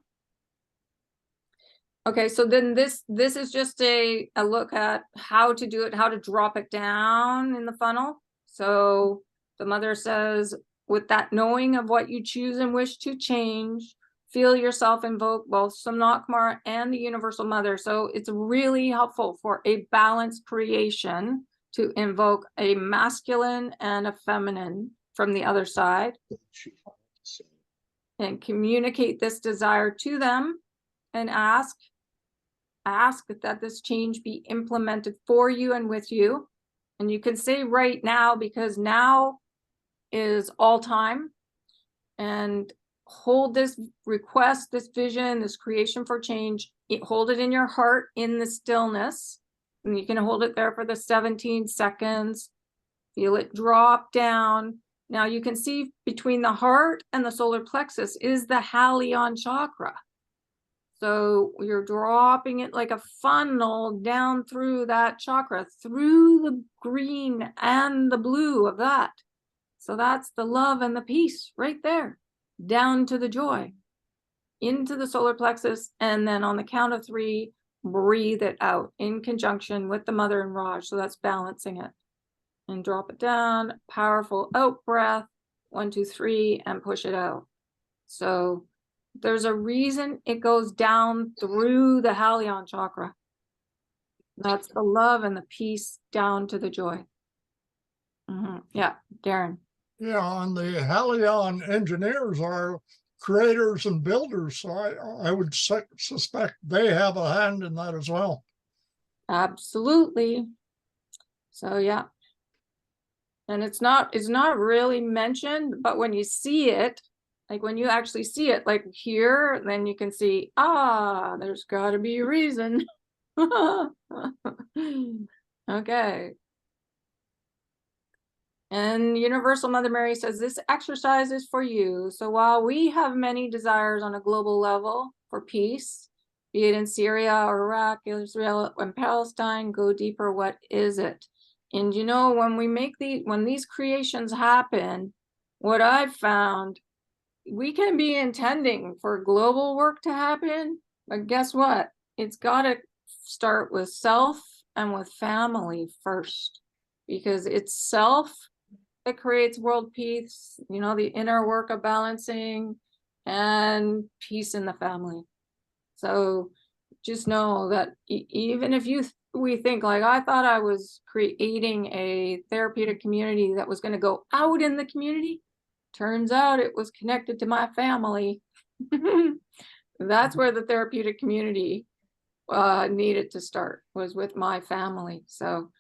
then this is just a look at how to do it, how to drop it down in the funnel. So the mother says, with that knowing of what you choose and wish to change, feel yourself invoke both Sanat Kumara and the Universal Mother. So it's really helpful for a balanced creation to invoke a masculine and a feminine from the other side and communicate this desire to them and ask that this change be implemented for you and with you. And you can say right now, because now is all time, and hold this request, this vision, this creation for change, hold it in your heart in the stillness. And you can hold it there for the 17 seconds, feel it drop down. Now you can see between the heart and the solar plexus is the Halion chakra. So you're dropping it like a funnel down through that chakra, through the green and the blue of that. So that's the love and the peace right there, down to the joy, into the solar plexus. And then on the count of 3, breathe it out in conjunction with the mother and Raj. So that's balancing it. And drop it down, powerful out breath, 1, 2, 3, and push it out. So there's a reason it goes down through the Halion chakra. That's the love and the peace down to the joy. Yeah, Darren. Yeah, and the Halion engineers are creators and builders, so I would suspect they have a hand in that as well. Absolutely. So yeah. And it's not really mentioned, but when you see it, like when you actually see it, like here, then you can see, there's got to be a reason. Okay. And Universal Mother Mary says, this exercise is for you. So while we have many desires on a global level for peace, be it in Syria or Iraq, Israel, and Palestine, go deeper. What is it? And when we make when these creations happen, what I've found we can be intending for global work to happen, but guess what? It's got to start with self and with family first, because it's self that creates world peace, you know, the inner work of balancing and peace in the family. So just know that even if we think like, I thought I was creating a therapeutic community that was going to go out in the community, turns out it was connected to my family. That's where the therapeutic community needed to start, was with my family. So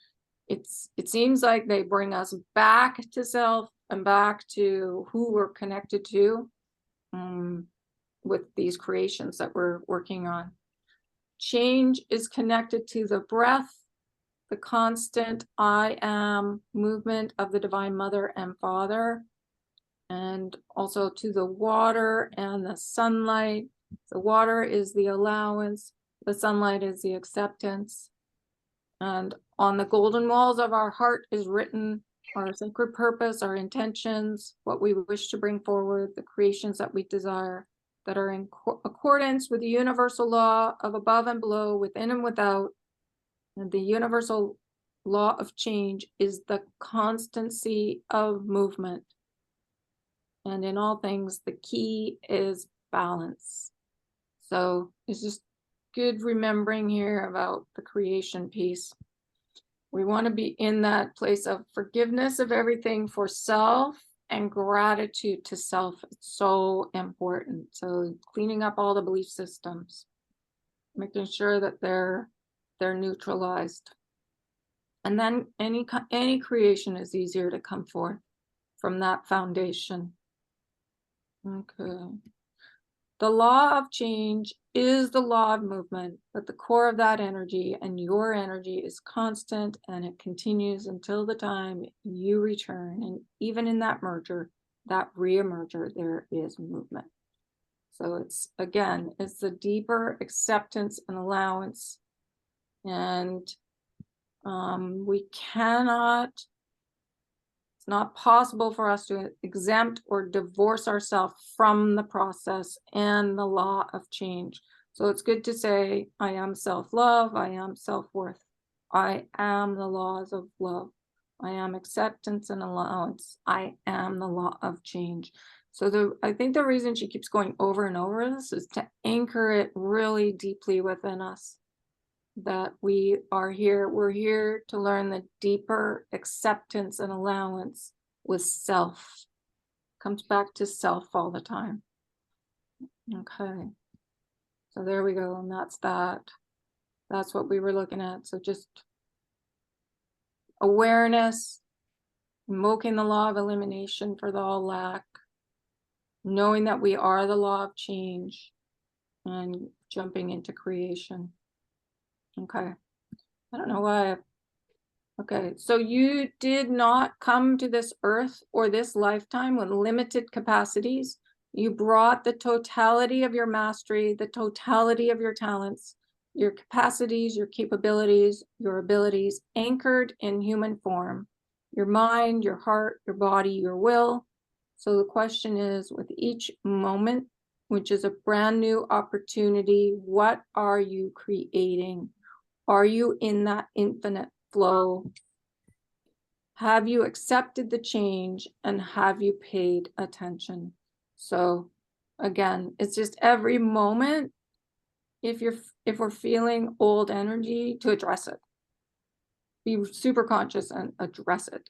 it seems like they bring us back to self and back to who we're connected to with these creations that we're working on. Change is connected to the breath, the constant I am movement of the Divine Mother and Father, and also to the water and the sunlight. The water is the allowance, the sunlight is the acceptance. And on the golden walls of our heart is written our sacred purpose, our intentions, what we wish to bring forward, the creations that we desire, that are in accordance with the universal law of above and below, within and without. And the universal law of change is the constancy of movement. And in all things, the key is balance. So it's just good remembering here about the creation piece. We want to be in that place of forgiveness of everything for self and gratitude to self. It's so important. So cleaning up all the belief systems, making sure that they're neutralized. And then any creation is easier to come forth from that foundation. Okay. The law of change is the law of movement, but the core of that energy and your energy is constant, and it continues until the time you return. And even in that merger, that re-emerger, there is movement. So it's, again, it's the deeper acceptance and allowance. And we cannot, it's not possible for us to exempt or divorce ourselves from the process and the law of change. So it's good to say, I am self-love, I am self-worth, I am the laws of love, I am acceptance and allowance, I am the law of change. So I think the reason she keeps going over and over this is to anchor it really deeply within us, that we are here, we're here to learn the deeper acceptance and allowance with self. Comes back to self all the time. Okay. So there we go, and that's that. That's what we were looking at. So just awareness, invoking the law of elimination for the all lack, knowing that we are the law of change, and jumping into creation. Okay. I don't know why. Okay, so you did not come to this earth or this lifetime with limited capacities. You brought the totality of your mastery, the totality of your talents, your capacities, your capabilities, your abilities anchored in human form, your mind, your heart, your body, your will. So the question is, with each moment, which is a brand new opportunity, what are you creating? Are you in that infinite flow? Have you accepted the change, and have you paid attention? So again, it's just every moment, if we're feeling old energy, to address it. Be super conscious and address it,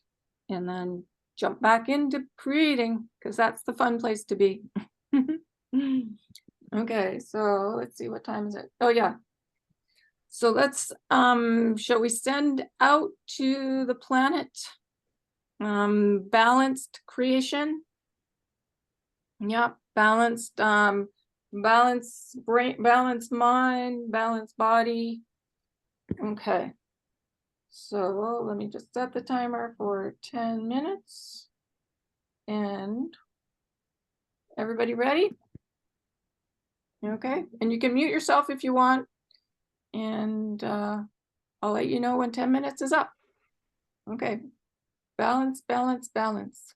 and then jump back into creating, because that's the fun place to be. Okay, so let's see, what time is it? Oh yeah. So let's, shall we send out to the planet balanced creation? Yep, balanced, balanced brain, balanced mind, balanced body. Okay. So let me just set the timer for 10 minutes. And everybody ready? Okay, and you can mute yourself if you want. And I'll let you know when 10 minutes is up. Okay, balance, balance, balance.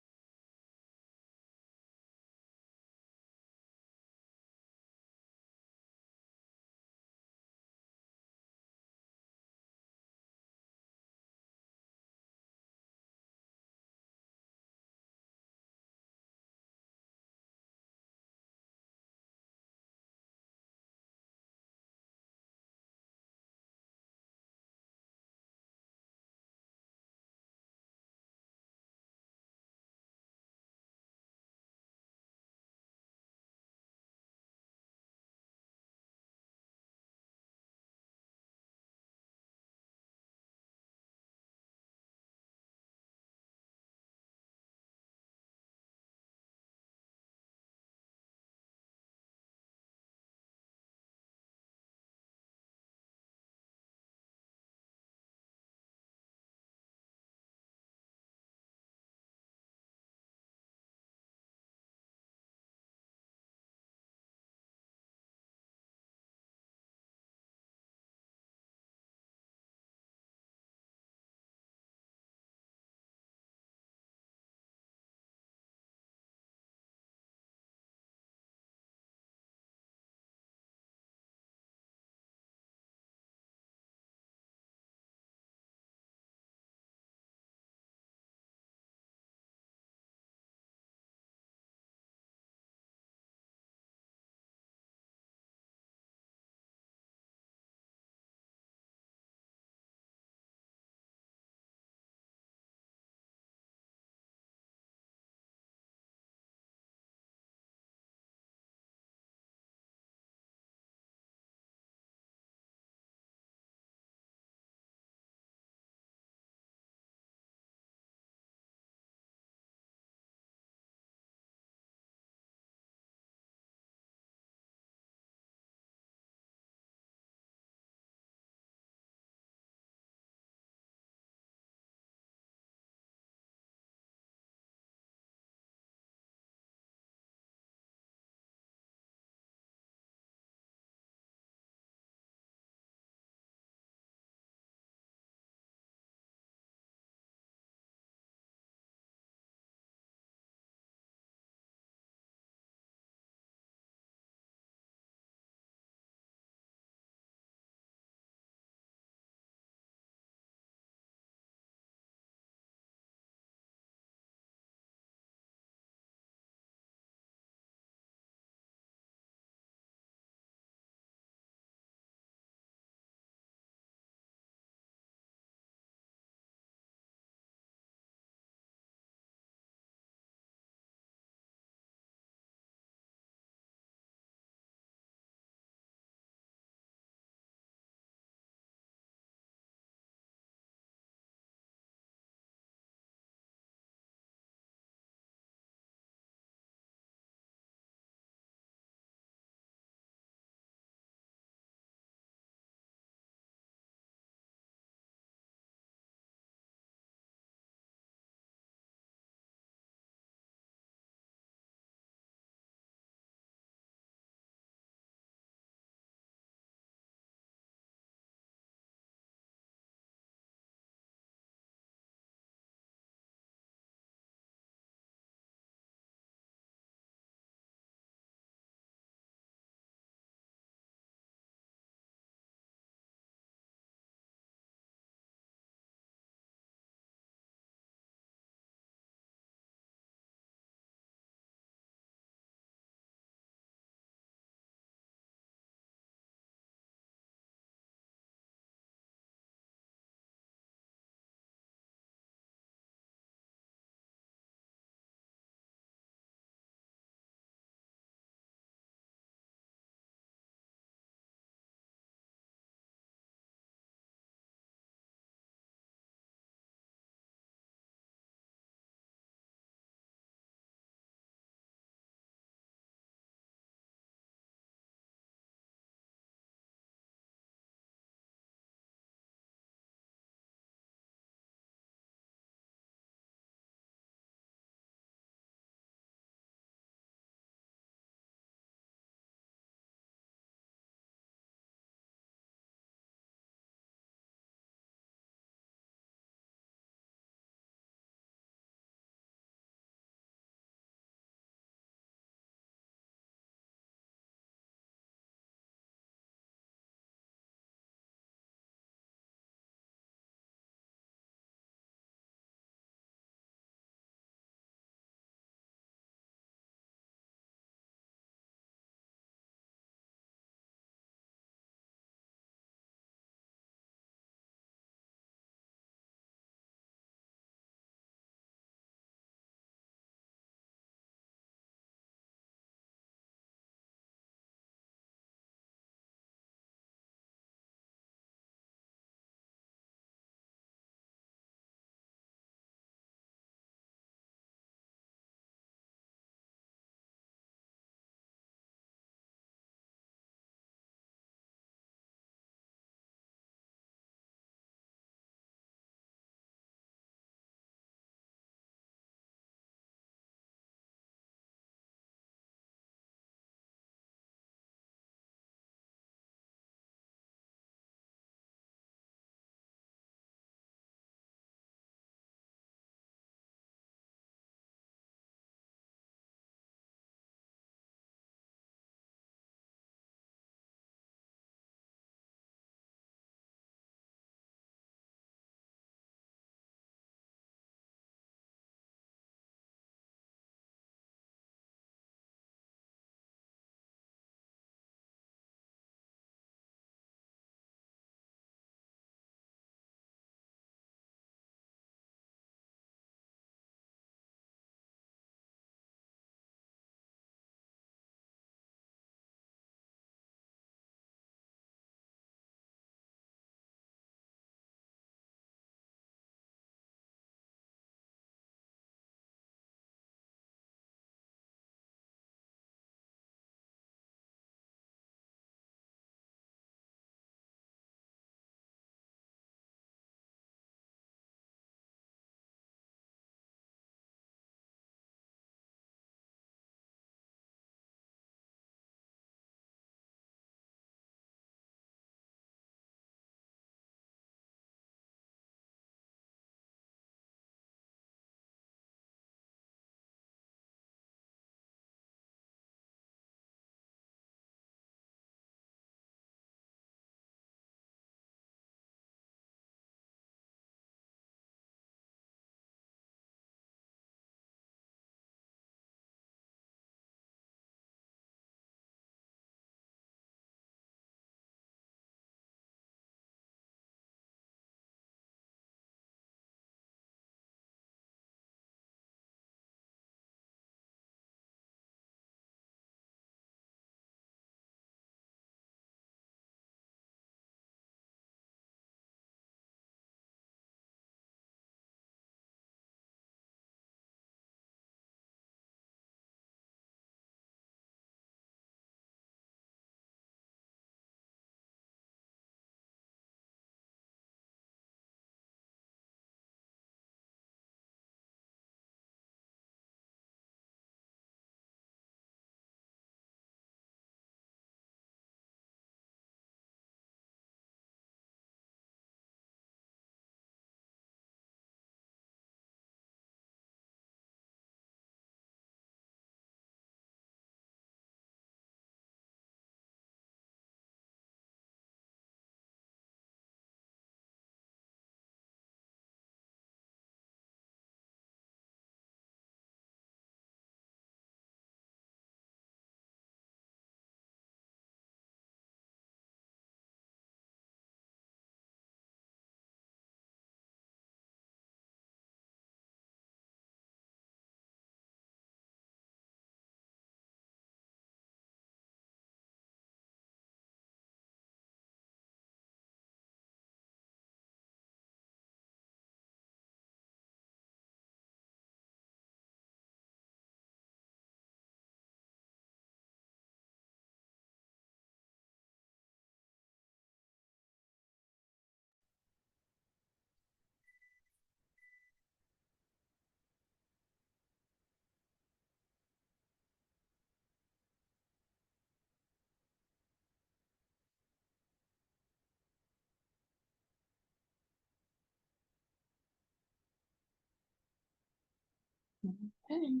Okay.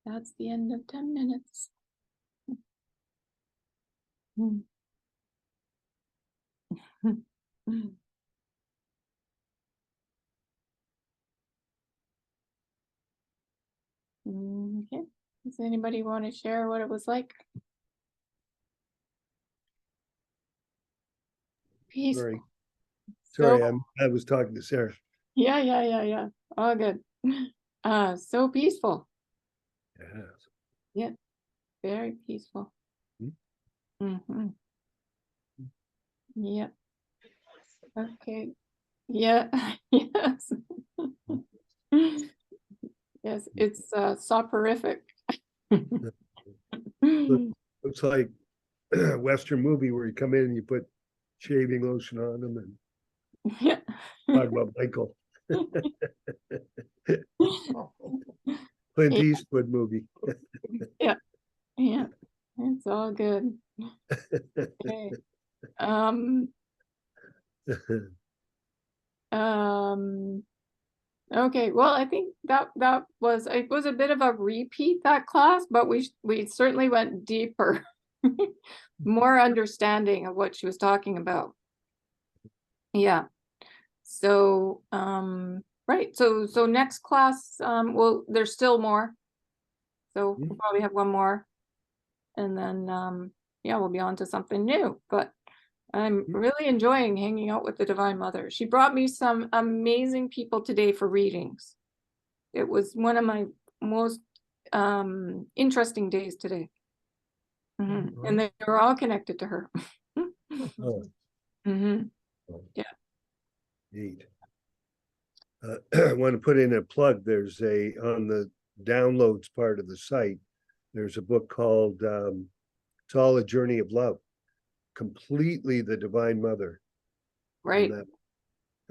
That's the end of 10 minutes. Hmm. Okay. Does anybody want to share what it was like? Peaceful. Sorry, So, I was talking to Sarah. yeah. All good. So peaceful. Yes. Yeah, very peaceful. Mm-hmm. Yeah. Okay. Yeah. Yes. Yes, it's soporific. Looks like a Western movie where you come in and you put shaving lotion on them and Yeah. talk about Michael. Clint Eastwood movie. Yeah, it's all good. Okay. Okay, well, I think that was, it was a bit of a repeat, that class, but we certainly went deeper. More understanding of what she was talking about. Yeah. So, right, so next class, well, there's still more. So we'll probably have one more. And then yeah, we'll be on to something new. But I'm really enjoying hanging out with the Divine Mother. She brought me some amazing people today for readings. It was one of my most interesting days today. And they were all connected to her. Oh, Yeah. neat. I want to put in a plug. There's on the downloads part of the site, there's a book called It's All a Journey of Love. Completely the Divine Mother. Right. That,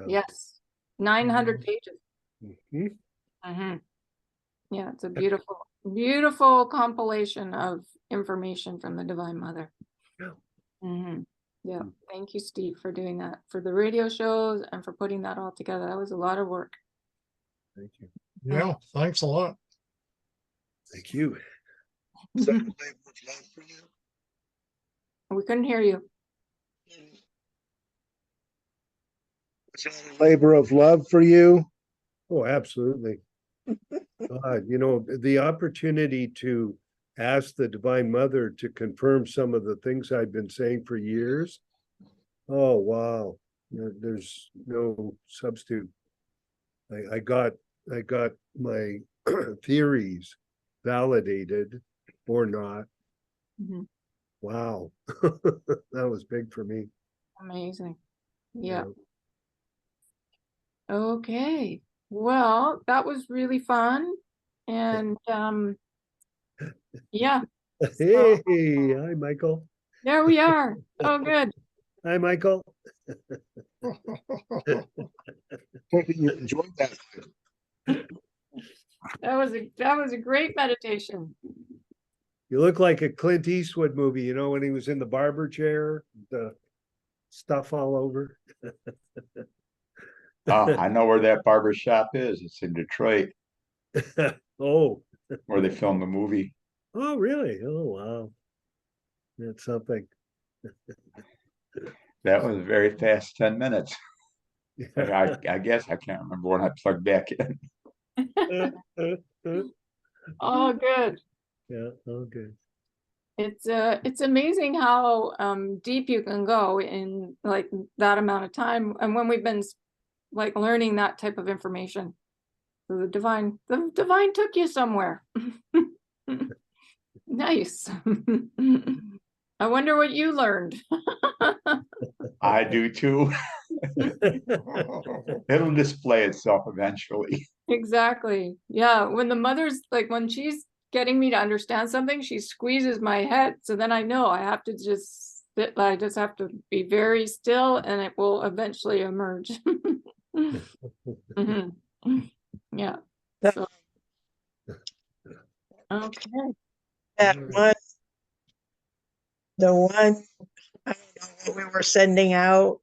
Yes. 900 pages. mhm. Yeah, it's a beautiful, beautiful compilation of information from the Divine Mother. Yeah, thank you, Steve, for doing that, for the radio shows and for putting that all together. That was a lot of work. Thank you. Yeah, thanks a lot. Thank you. Is that a labor of love for you? We couldn't hear you. Is that a labor of love for you? Oh, absolutely. You know, the opportunity to ask the Divine Mother to confirm some of the things I've been saying for years. Oh, wow. There's no substitute. I got my theories validated or not. Wow. That was big for me. Amazing. Yeah. Okay. Well, that was really fun. And yeah, Hey, hi, Michael. there we are. Oh, good. Hi, Michael. Hope you enjoyed that. That was a great meditation. You look like a Clint Eastwood movie, you know, when he was in the barber chair, the stuff all over. I know where that barber shop is. It's in Detroit, Oh, where they filmed the movie. oh, really? Oh, wow. That's something. That was a very fast 10 minutes. I guess I can't remember when I plugged back in. Oh, good. Yeah, okay. It's amazing how deep you can go in like that amount of time. And when we've been like learning that type of information, the divine took you somewhere. Nice. I wonder what you learned. I do too. It'll display itself eventually. Exactly. Yeah. When the mother's like, when she's getting me to understand something, she squeezes my head. So then I know I have to just sit, I just have to be very still and it will eventually emerge. Yeah. So, okay. That one, the one, I don't know what we were sending out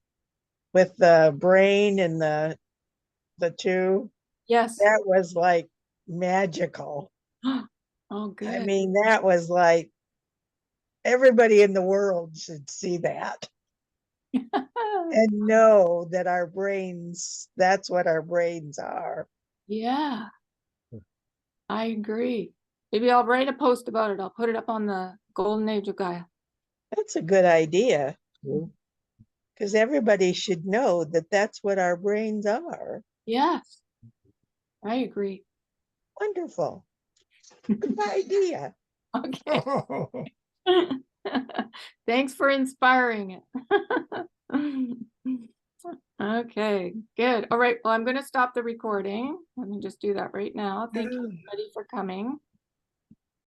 with the brain and the two, Yes. that was like magical. Oh, I good. mean, that was like, everybody in the world should see that and know that our brains, that's what our brains are. Yeah, I agree. Maybe I'll write a post about it. I'll put it up on the Golden Age of Gaia. That's a good idea, Well, because everybody should know that that's what our brains are. Yes, I agree. Wonderful. Good idea. Okay. Thanks for inspiring it. Okay, good. All right. Well, I'm going to stop the recording. Let me just do that right now. Thank you everybody for coming.